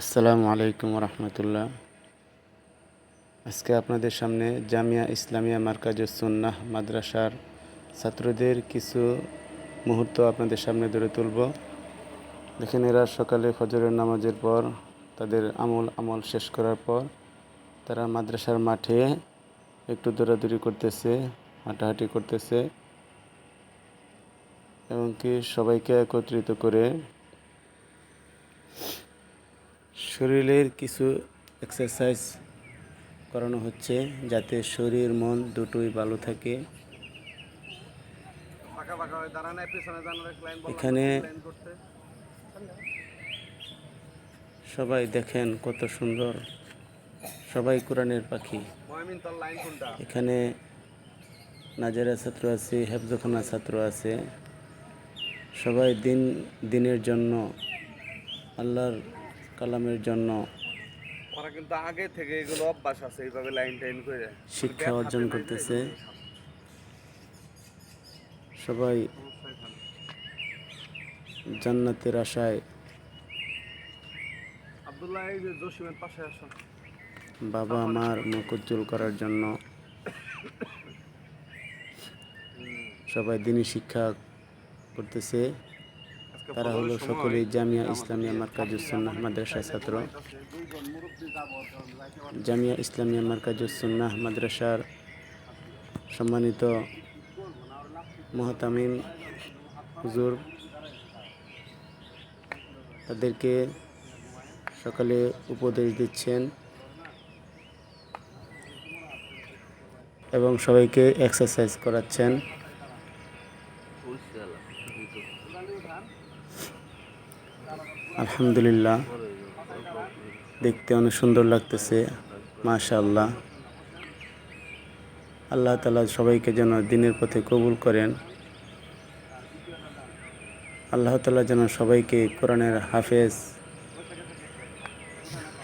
আসসালামু আলাইকুম রহমতুল্লাহ। আজকে আপনাদের সামনে জামিয়া ইসলামিয়া মারকাজুস সুন্নাহ মাদ্রাসার ছাত্রদের কিছু মুহূর্ত আপনাদের সামনে ধরে তুলব। দেখেন, এরা সকালে ফজরের নামাজের পর তাদের আমল শেষ করার পর তারা মাদ্রাসার মাঠে একটু দৌড়াদৌড়ি করতেছে, হাঁটাহাঁটি করতেছে এবং কি সবাইকে একত্রিত করে শরীরের কিছু এক্সারসাইজ করানো হচ্ছে যাতে শরীর মন দুটোই ভালো থাকে। এখানে সবাই দেখেন কত সুন্দর, সবাই কোরআনের পাখি। এখানে নাজারা ছাত্র আছে, হেফজখানা ছাত্র আছে। সবাই দিনের জন্য, আল্লাহর কালামের জন্য ওরা কিন্তু আগে থেকে এগুলো অভ্যাস আছে, এইভাবে লাইন টাইন করে শিক্ষা অর্জন করতেছে। সবাই জান্নাতের আশায় আব্দুল্লাহ এই যে জসিমের পাশে আসো, বাবা মার মুখ উজ্জ্বল করার জন্য সবাই দিনী শিক্ষা করতেছে। তারা হলো সকলেই জামিয়া ইসলামিয়া মারকাজুস সুন্নাহ মাদ্রাসার ছাত্র। জামিয়া ইসলামিয়া মারকাজুস সুন্নাহ মাদ্রাসার সম্মানিত মুহতামিম হুজুর তাদেরকে সকালে উপদেশ দিচ্ছেন এবং সবাইকে এক্সারসাইজ করাচ্ছেন। আলহামদুলিল্লাহ, দেখতে অনেক সুন্দর লাগতেছে, মাশাআল্লাহ। আল্লাহ তাআলা সবাইকে যেন দ্বীনের পথে কবুল করেন। আল্লাহ তাআলা যেন সবাইকে কোরআনের হাফেজ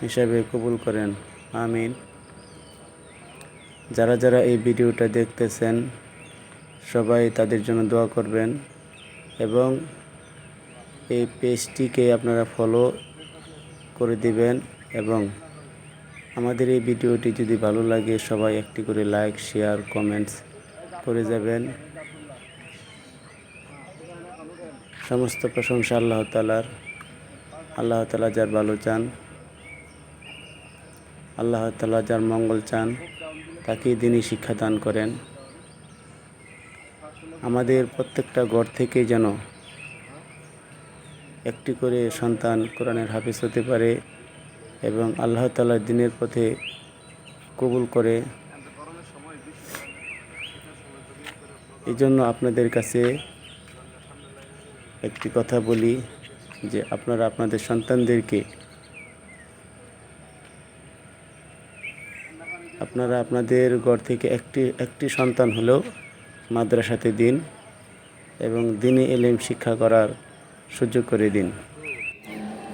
হিসাবে কবুল করেন, আমিন। যারা যারা এই ভিডিওটা দেখতেছেন সবাই তাদের জন্য দোয়া করবেন এবং এই পেজটিকে আপনারা ফলো করে দিবেন এবং আমাদের এই ভিডিওটি যদি ভালো লাগে সবাই একটি করে লাইক, শেয়ার, কমেন্টস করে যাবেন। সমস্ত প্রশংসা আল্লাহ তাআলার। আল্লাহ তাআলা যার ভালো চান, আল্লাহ তাআলা যার মঙ্গল চান তাকেই দ্বীনি শিক্ষা দান করেন। আমাদের প্রত্যেকটা ঘর থেকেই যেন একটি করে সন্তান কোরআনের হাফেজ হতে পারে এবং আল্লাহ তাআলার দ্বীনের পথে কবুল করে। এই জন্য আপনাদের কাছে একটি কথা বলি যে আপনারা আপনাদের সন্তানদেরকে আপনারা আপনাদের ঘর থেকে একটি সন্তান হলেও মাদ্রাসাতে দিন এবং দ্বীনি ইলম শিক্ষা করার সুযোগ করে দিন।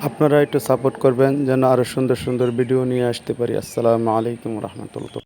আপনারা একটু সাপোর্ট করবেন যেন আরও সুন্দর সুন্দর ভিডিও নিয়ে আসতে পারি। আসসালামু আলাইকুম রহমতুল্লাহ।